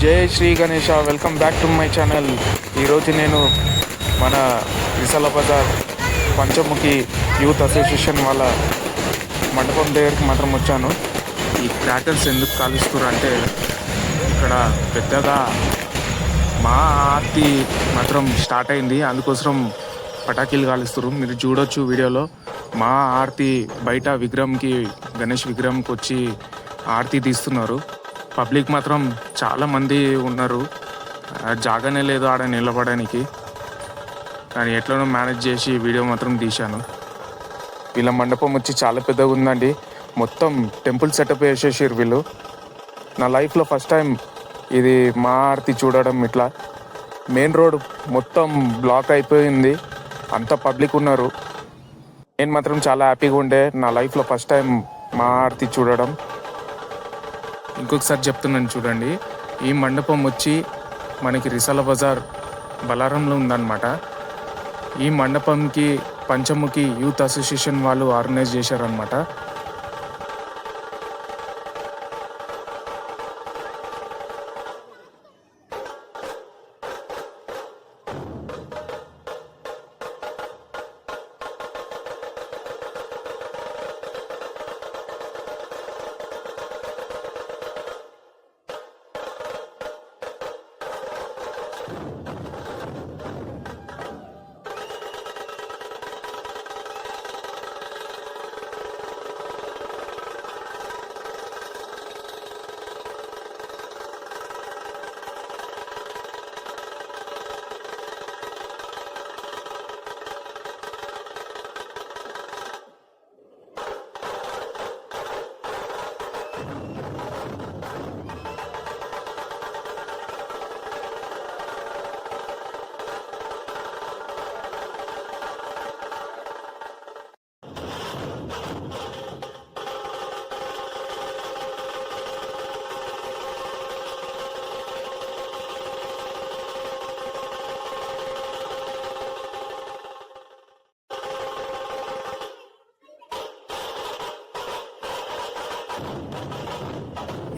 జై Shri Ganesha, welcome back to my channel. ఈరోజు నేను మన విశాల బజార్ పంచముఖి యూత్ అసోసియేషన్ వాళ్ళ మండపం దగ్గరికి మాత్రం వచ్చాను. ఈ క్రాకర్స్ ఎందుకు కాలుస్తారు అంటే ఇక్కడ పెద్దగా మా ఆర్తి మాత్రం స్టార్ట్ అయింది, అందుకోసం పటాకీలు కాలుస్తారు. మీరు చూడొచ్చు వీడియోలో. మా ఆర్తి బయట విగ్రహంకి, గణేష్ విగ్రహంకి వచ్చి ఆర్తి తీస్తున్నారు. పబ్లిక్ మాత్రం చాలామంది ఉన్నారు, జాగానే లేదు ఆడ నిలబడడానికి. కానీ ఎట్లనో మేనేజ్ చేసి వీడియో మాత్రం తీశాను. వీళ్ళ మండపం వచ్చి చాలా పెద్దగా ఉందండి. మొత్తం టెంపుల్ సెటప్ వేసేసారు వీళ్ళు. నా లైఫ్లో ఫస్ట్ టైం ఇది మా ఆర్తి చూడడం. ఇట్లా మెయిన్ రోడ్ మొత్తం బ్లాక్ అయిపోయింది, అంత పబ్లిక్ ఉన్నారు. నేను మాత్రం చాలా హ్యాపీగా ఉండే. నా లైఫ్లో ఫస్ట్ టైం మా ఆర్తి చూడడం. ఇంకొకసారి చెప్తున్నాను చూడండి. ఈ మండపం వచ్చి మనకి రిసాల బజార్ బలారంలో ఉందన్నమాట. ఈ మండపంకి పంచముఖి యూత్ అసోసియేషన్ వాళ్ళు ఆర్గనైజ్ చేశారనమాట.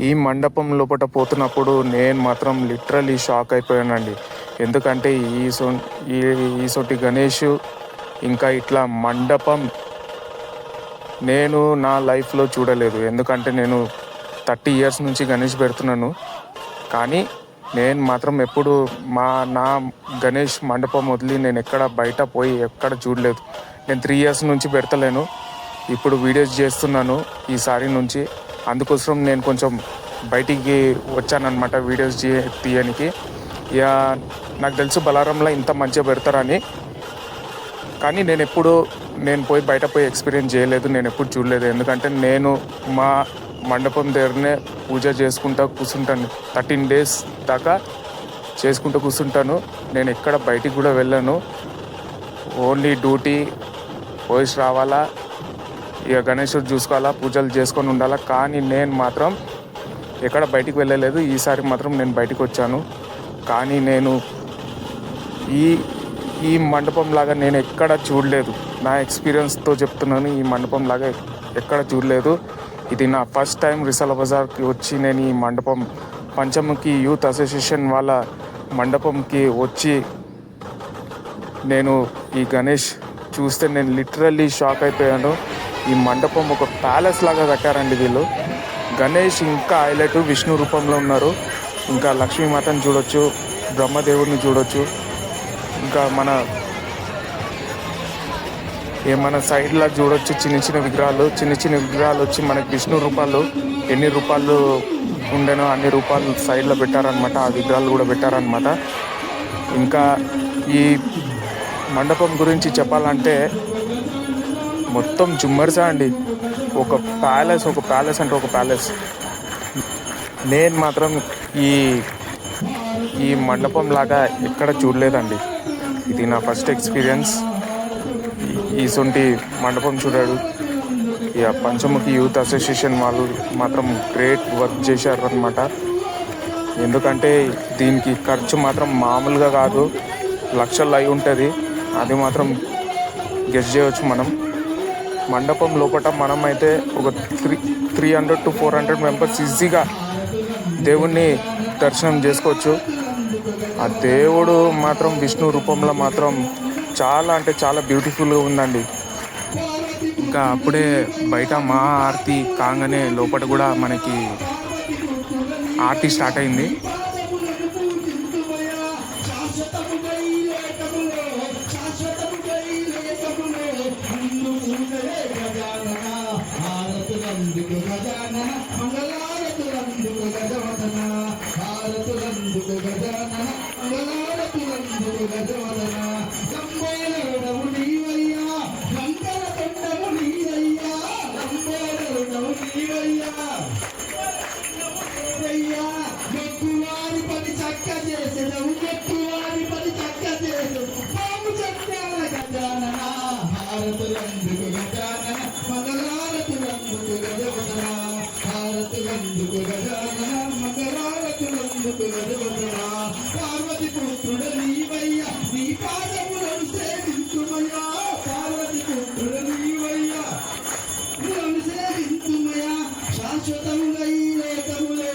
ఈ మండపం లోపల పోతున్నప్పుడు నేను మాత్రం లిటరలీ షాక్ అయిపోయానండి. ఎందుకంటే ఈసోటి గణేష్ ఇంకా ఇట్లా మండపం నేను నా లైఫ్లో చూడలేదు. ఎందుకంటే నేను 30 years నుంచి గణేష్ పెడుతున్నాను, కానీ నేను మాత్రం ఎప్పుడు నా గణేష్ మండపం వదిలి నేను ఎక్కడ బయట పోయి ఎక్కడ చూడలేదు. నేను 3 years నుంచి పెడతలేను, ఇప్పుడు వీడియోస్ చేస్తున్నాను ఈసారి నుంచి. అందుకోసం నేను కొంచెం బయటికి వచ్చానమాట వీడియోస్ తీయడానికి. ఇక నాకు తెలుసు బలారంలో ఇంత మంచిగా పెడతారని, కానీ నేను పోయి బయట పోయి ఎక్స్పీరియన్స్ చేయలేదు, నేను ఎప్పుడు చూడలేదు. ఎందుకంటే నేను మా మండపం దగ్గరనే పూజ చేసుకుంటూ కూర్చుంటాను. 13 days దాకా చేసుకుంటూ కూర్చుంటాను. నేను ఎక్కడ బయటికి కూడా వెళ్ళాను. ఓన్లీ డ్యూటీ పోయి రావాలా, ఇక గణేశుడు చూసుకోవాలా, పూజలు చేసుకొని ఉండాలా. కానీ నేను మాత్రం ఎక్కడ బయటికి వెళ్ళలేదు. ఈసారి మాత్రం నేను బయటికి వచ్చాను. కానీ నేను ఈ మండపం లాగా నేను ఎక్కడ చూడలేదు. నా ఎక్స్పీరియన్స్తో చెప్తున్నాను, ఈ మండపం లాగా ఎక్కడ చూడలేదు. ఇది నా ఫస్ట్ టైం రిసాల బజార్కి వచ్చి నేను ఈ మండపం పంచముఖి యూత్ అసోసియేషన్ వాళ్ళ మండపంకి వచ్చి నేను ఈ గణేష్ చూస్తే నేను లిటరల్లీ షాక్ అయిపోయాను. ఈ మండపం ఒక ప్యాలెస్ లాగా కట్టారండి వీళ్ళు. గణేష్ ఇంకా హైలైట్ విష్ణు రూపంలో ఉన్నారు. ఇంకా లక్ష్మీమాతను చూడొచ్చు, బ్రహ్మదేవుడిని చూడొచ్చు. ఇంకా మన సైడ్లో చూడొచ్చు చిన్న చిన్న విగ్రహాలు వచ్చి మనకి విష్ణు రూపాలు ఎన్ని రూపాయలు ఉండేనో అన్ని రూపాయలు సైడ్లో పెట్టారనమాట. ఆ విగ్రహాలు కూడా పెట్టారనమాట. ఇంకా ఈ మండపం గురించి చెప్పాలంటే మొత్తం జుమ్మర్సా అండి. ఒక ప్యాలెస్ అంటే ఒక ప్యాలెస్. నేను మాత్రం ఈ మండపం లాగా ఎక్కడ చూడలేదండి. ఇది నా ఫస్ట్ ఎక్స్పీరియన్స్. ఈసొంటి మండపం చూడాడు. ఇక పంచముఖి యూత్ అసోసియేషన్ వాళ్ళు మాత్రం గ్రేట్ వర్క్ చేశారనమాట. ఎందుకంటే దీనికి ఖర్చు మాత్రం మామూలుగా కాదు, లక్షల్లో అయి ఉంటుంది. అది మాత్రం గెస్ చేయవచ్చు మనం. మండపం లోపల మనమైతే ఒక 300 to 400 మెంబర్స్ ఈజీగా దేవుణ్ణి దర్శనం చేసుకోవచ్చు. ఆ దేవుడు మాత్రం విష్ణు రూపంలో మాత్రం చాలా అంటే చాలా బ్యూటిఫుల్గా ఉందండి. ఇంకా అప్పుడే బయట మహా ఆరతి కాగానే లోపల కూడా మనకి ఆర్టీ స్టార్ట్ అయింది. పార్వతి పుత్రుడ నీవయ్య నీ పాదములను సేవించుమయ్యా పార్వతి పుత్రుడ నీవయ్య నువ్వు సేవించుమయ్యా శాశ్వతముగా ఈ లోకములో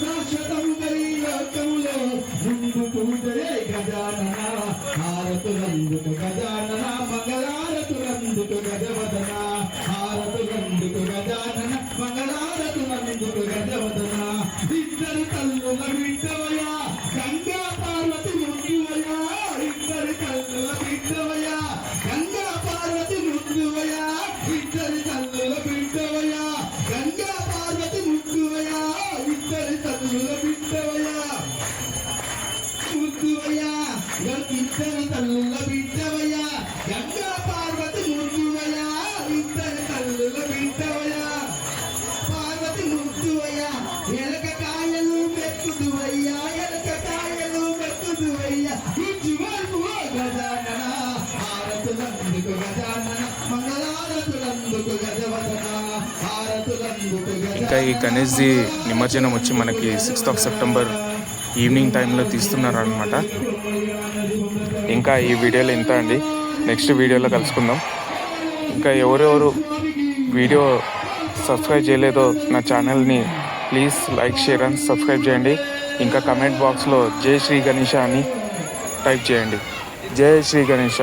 శాశ్వతముగా ఈ లోకములో ముందు పూజలే గజానన హారతులందుకు గజానన మంగళారతులందుకు గజవదన హారతులందుకు గజానన మంగళారతులందుకు గజవదన ఇద్దరు తల్లుల బిడ్డవయ్యా గంగా పార్వతి మృత్యువయ్యా ఇద్దరి తల్లుల బిడ్డవయ్యా గంగా పార్వతి మృత్యువయ్యా ఇద్దరి తల్లుల బిడ్డవయ్యా గంగా పార్వతి మృత్యువయ్యా ఇద్దరి తల్లుల బిడ్డవయ్యా మృత్యువయ్యా ఇద్దరి తల్లుల బిడ్డవయ్యా గంగా పార్వతి మృత్యువయ్యా ఇద్దరి తల్లుల బిడ్డవయ్యా పార్వతి మృత్యువయ్యా ఎలకకాయలు మెక్కుదువయ్యా ఎలకకాయలు మెక్కుదువయ్యా ఇచ్చువైపు గజానన హారతులందుకు గజానన మంగళారతులందుకు గజవదన హారతులందుకు ఇంకా ఈ గణేష్జీ నిమజ్జనం వచ్చి మనకి 6th సెప్టెంబర్ ఈవినింగ్ టైంలో తీస్తున్నారు అనమాట. ఇంకా ఈ వీడియోలో ఇంత అండి. నెక్స్ట్ వీడియోలో కలుసుకుందాం. ఇంకా ఎవరెవరు వీడియో సబ్స్క్రైబ్ చేయలేదో నా ఛానల్ని please like, share and subscribe చేయండి. ఇంకా కమెంట్ బాక్స్లో జై శ్రీ గణేష అని టైప్ చేయండి. జై శ్రీ గణేష.